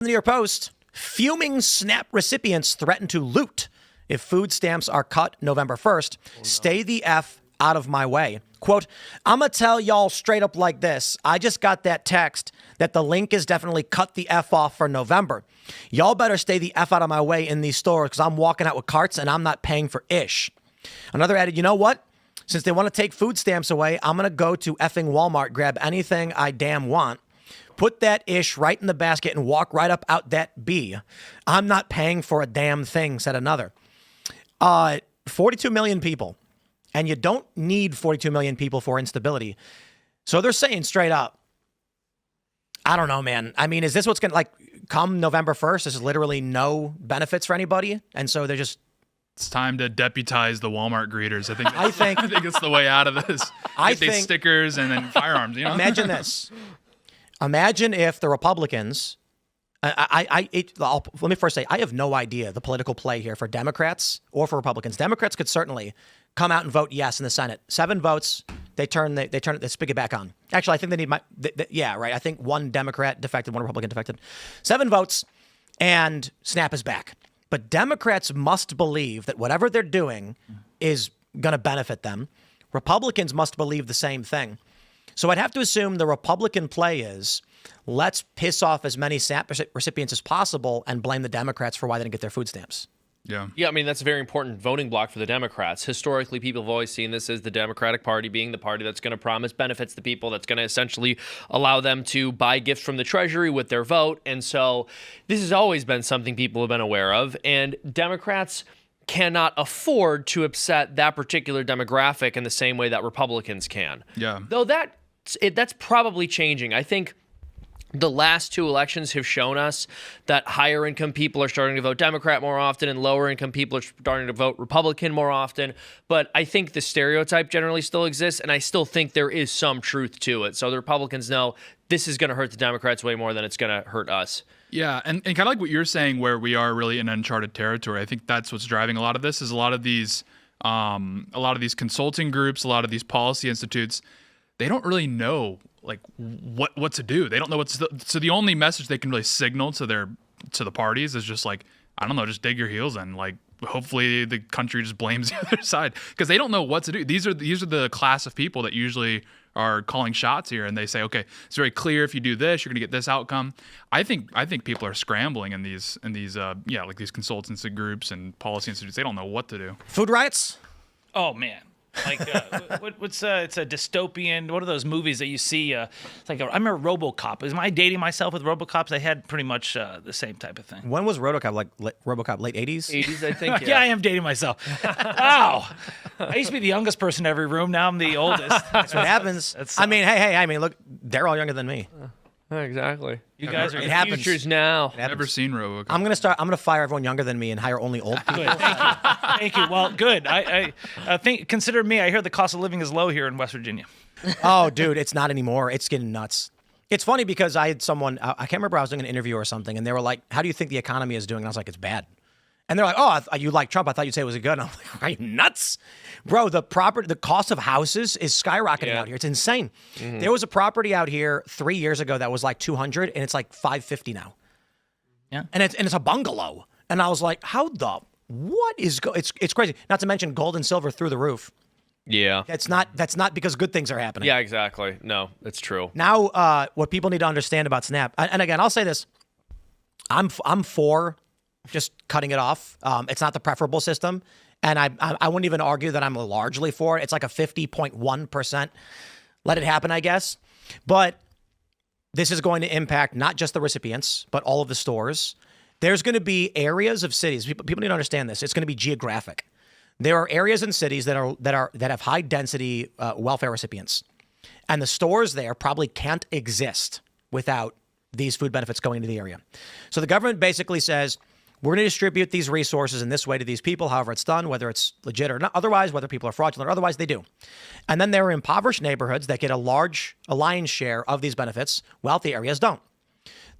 The New York Post, fuming SNAP recipients threaten to loot if food stamps are cut November 1st. Stay the F out of my way. Quote, I'm going to tell y'all straight up like this. I just got that text that the link is definitely cut the F off for November. Y'all better stay the F out of my way in these stores because I'm walking out with carts and I'm not paying for ish. Another added, you know what? Since they want to take food stamps away, I'm going to go to effing Walmart, grab anything I damn want, put that ish right in the basket and walk right up out that B. I'm not paying for a damn thing, said another. 42 million people. And you don't need 42 million people for instability. So they're saying straight up, I don't know, man. I mean, is this what's going to, like, come November 1st? There's literally no benefits for anybody. And so they're just... It's time to deputize the Walmart greeters. I think it's the way out of this. Get stickers and then firearms, you know? Imagine this. Imagine if the Republicans... let me first say, I have no idea the political play here for Democrats or for Republicans. Democrats could certainly come out and vote yes in the Senate. 7 votes, they turn the spigot back on. Actually, I think they need I think 1 Democrat defected, 1 Republican defected. 7 votes, and SNAP is back. But Democrats must believe that whatever they're doing is going to benefit them. Republicans must believe the same thing. So I'd have to assume the Republican play is, let's piss off as many SNAP recipients as possible and blame the Democrats for why they didn't get their food stamps. Yeah, I mean, that's a very important voting block for the Democrats. Historically, people have always seen this as the Democratic Party being the party that's going to promise benefits to people, that's going to essentially allow them to buy gifts from the Treasury with their vote. And so this has always been something people have been aware of. And Democrats cannot afford to upset that particular demographic in the same way that Republicans can. Yeah. Though that's probably changing. I think the last 2 elections have shown us that higher income people are starting to vote Democrat more often and lower income people are starting to vote Republican more often. But I think the stereotype generally still exists, and I still think there is some truth to it. So the Republicans know this is going to hurt the Democrats way more than it's going to hurt us. Yeah, and kind of like what you're saying, where we are really in uncharted territory. I think that's what's driving a lot of this. Is a lot of these consulting groups, a lot of these policy institutes, they don't really know like what to do. They don't know so the only message they can really signal to the parties is just like, I don't know, just dig your heels in. Like, hopefully the country just blames the other side because they don't know what to do. These are the class of people that usually are calling shots here, and they say, okay, it's very clear if you do this, you're going to get this outcome. I think people are scrambling in these like these consultancy groups and policy institutes. They don't know what to do. Food riots? Oh man. Like it's a dystopian. What are those movies that you see? It's like I remember RoboCop. Am I dating myself with RoboCops? They had pretty much the same type of thing. When was RoboCop? Like RoboCop, late 80s? 80s, I think. Yeah, I am dating myself. Wow. I used to be the youngest person in every room. Now I'm the oldest. That's what happens. Hey, look, they're all younger than me. Exactly. You guys are it happens. Futures now. Never seen RoboCop. I'm gonna fire everyone younger than me and hire only old people. Good. Thank you. Well, good. I think consider me. I hear the cost of living is low here in West Virginia. Oh, dude, it's not anymore. It's getting nuts. It's funny because I had someone, I can't remember, I was doing an interview or something, and they were like, how do you think the economy is doing? And I was like, it's bad. And they're like, oh, you like Trump. I thought you'd say it was good. And I'm like, are you nuts? Bro, the cost of houses is skyrocketing out here. It's insane. Mm-hmm. There was a property out here 3 years ago that was like 200, and it's like 550 now. Yeah. And it's a bungalow. And I was like, it's crazy. Not to mention gold and silver through the roof. Yeah. That's not because good things are happening. Yeah, exactly. No, it's true. Now, what people need to understand about SNAP, and again, I'll say this, I'm for just cutting it off. It's not the preferable system. And I wouldn't even argue that I'm largely for it. It's like a 50.1%. Let it happen, I guess. But this is going to impact not just the recipients, but all of the stores. There's going to be areas of cities. People need to understand this. It's going to be geographic. There are areas in cities that have high density welfare recipients. And the stores there probably can't exist without these food benefits going into the area. So the government basically says, we're going to distribute these resources in this way to these people, however it's done, whether it's legit or not, otherwise, whether people are fraudulent or otherwise, they do. And then there are impoverished neighborhoods that get a lion's share of these benefits. Wealthy areas don't.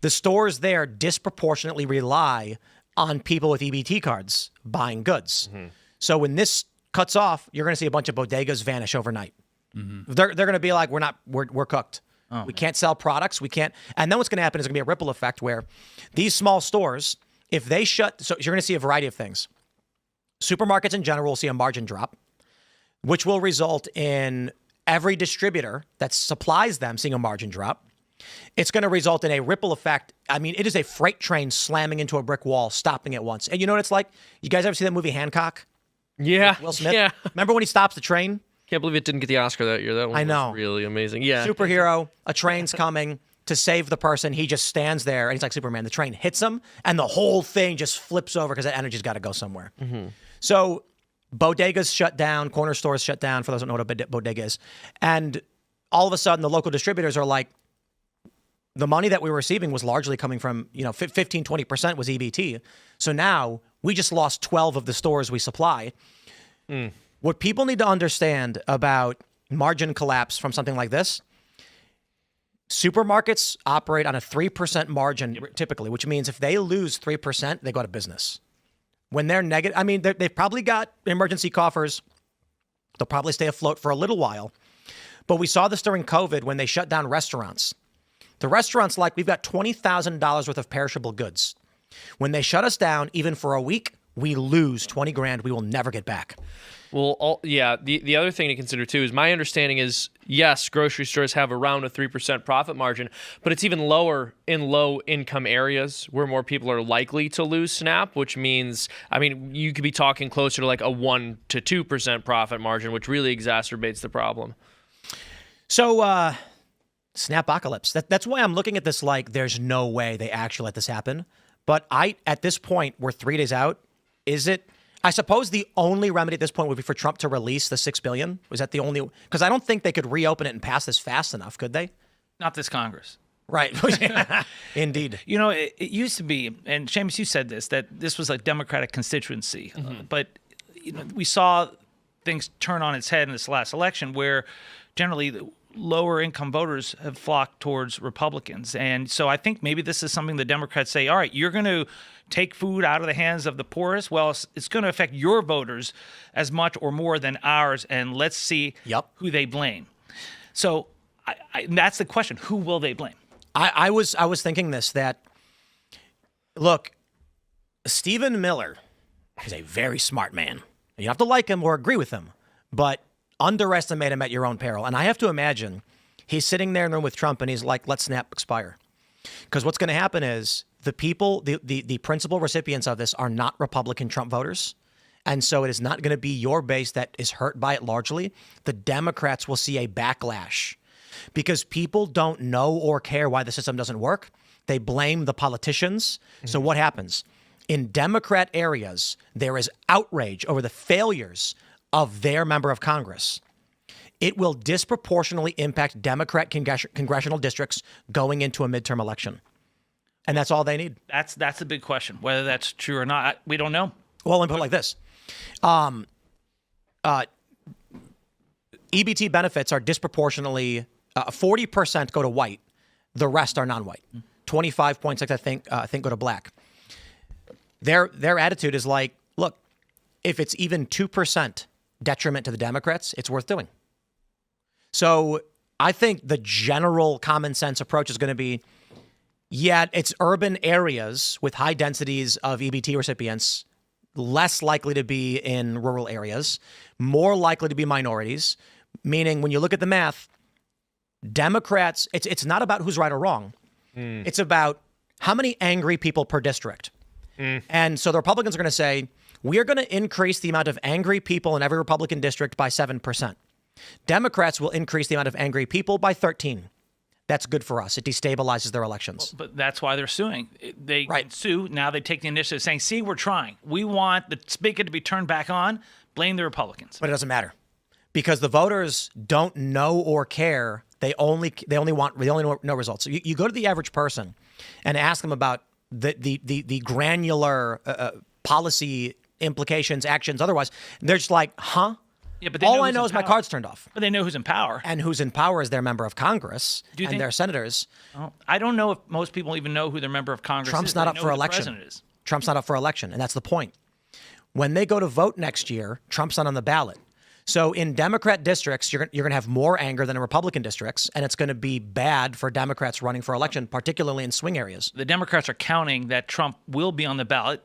The stores there disproportionately rely on people with EBT cards buying goods. Mm-hmm. So when this cuts off, you're going to see a bunch of bodegas vanish overnight. Mm-hmm. They're going to be like, we're cooked. We can't sell products. We can't. And then what's going to happen is going to be a ripple effect where these small stores, if they shut, so you're going to see a variety of things. Supermarkets in general will see a margin drop, which will result in every distributor that supplies them seeing a margin drop. It's going to result in a ripple effect. I mean, it is a freight train slamming into a brick wall, stopping at once. And you know what it's like? You guys ever see that movie Hancock? Yeah. Will Smith? Yeah. Remember when he stops the train? Can't believe it didn't get the Oscar that year. That one I know. was really amazing. Yeah. Superhero, a train's coming to save the person. He just stands there and he's like Superman. The train hits him and the whole thing just flips over because that energy's got to go somewhere. So bodegas shut down, corner stores shut down, for those who don't know what a bodega is. And all of a sudden, the local distributors are like, the money that we were receiving was largely coming from, 15, 20% was EBT. So now we just lost 12 of the stores we supply. What people need to understand about margin collapse from something like this, supermarkets operate on a 3% margin typically, which means if they lose 3%, they go out of business. When they're negative, I mean, they've probably got emergency coffers. They'll probably stay afloat for a little while. But we saw this during COVID when they shut down restaurants. The restaurants, like, we've got $20,000 worth of perishable goods. When they shut us down, even for a week, we lose 20 grand we will never get back. Well, the other thing to consider, too, is my understanding is, yes, grocery stores have around a 3% profit margin, but it's even lower in low-income areas where more people are likely to lose SNAP, which means, I mean, you could be talking closer to like a 1 to 2% profit margin, which really exacerbates the problem. So, Snapocalypse. That's why I'm looking at this like there's no way they actually let this happen. But at this point, we're 3 days out. Is it... I suppose the only remedy at this point would be for Trump to release the $6 billion. Was that the only? Because I don't think they could reopen it and pass this fast enough, could they? Not this Congress. Right. Indeed. It used to be, and Seamus, you said this, that this was a Democratic constituency. But we saw things turn on its head in this last election where generally the lower income voters have flocked towards Republicans. And so I think maybe this is something the Democrats say, all right, you're going to take food out of the hands of the poorest. Well, it's going to affect your voters as much or more than ours. And let's see who they blame. So that's the question. Who will they blame? I was thinking this, that, look, Stephen Miller is a very smart man. You don't have to like him or agree with him, but underestimate him at your own peril. And I have to imagine he's sitting there in the room with Trump and he's like, let SNAP expire. Because what's going to happen is the people, the principal recipients of this are not Republican Trump voters. And so it is not going to be your base that is hurt by it largely. The Democrats will see a backlash because people don't know or care why the system doesn't work. They blame the politicians. So what happens? In Democrat areas, there is outrage over the failures of their member of Congress. It will disproportionately impact Democrat congressional districts going into a midterm election. And that's all they need. That's a big question. Whether that's true or not, we don't know. Well, let me put it like this. EBT benefits are disproportionately, 40% go to white. The rest are non-white. 25.6, I think go to black. Their attitude is like, look, if it's even 2% detriment to the Democrats, it's worth doing. So I think the general common sense approach is going to be, yeah, it's urban areas with high densities of EBT recipients, less likely to be in rural areas, more likely to be minorities, meaning when you look at the math, Democrats, it's not about who's right or wrong. It's about how many angry people per district. And so the Republicans are going to say, we're going to increase the amount of angry people in every Republican district by 7%. Democrats will increase the amount of angry people by 13%. That's good for us. It destabilizes their elections. But that's why they're suing. They sue. Now they take the initiative saying, see, we're trying. We want the spigot to be turned back on. Blame the Republicans. But it doesn't matter because the voters don't know or care. They only know results. So you go to the average person and ask them about the granular policy implications, actions, otherwise. They're just like, huh? Yeah, but all I know is my card's turned off. But they know who's in power. And who's in power is their member of Congress and their senators. I don't know if most people even know who their member of Congress is. Trump's not up for election. Trump's not up for election, and that's the point. When they go to vote next year, Trump's not on the ballot. So in Democrat districts, you're going to have more anger than in Republican districts, and it's going to be bad for Democrats running for election, particularly in swing areas. The Democrats are counting that Trump will be on the ballot,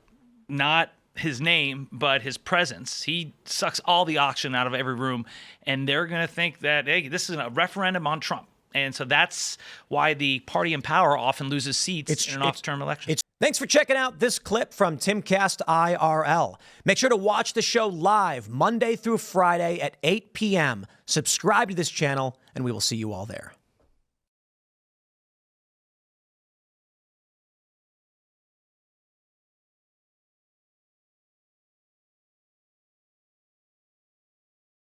not his name, but his presence. He sucks all the oxygen out of every room, and they're going to think that, hey, this is a referendum on Trump. And so that's why the party in power often loses seats in an off-term election. Thanks for checking out this clip from Timcast IRL. Make sure to watch the show live Monday through Friday at 8 p.m. Subscribe to this channel, and we will see you all there.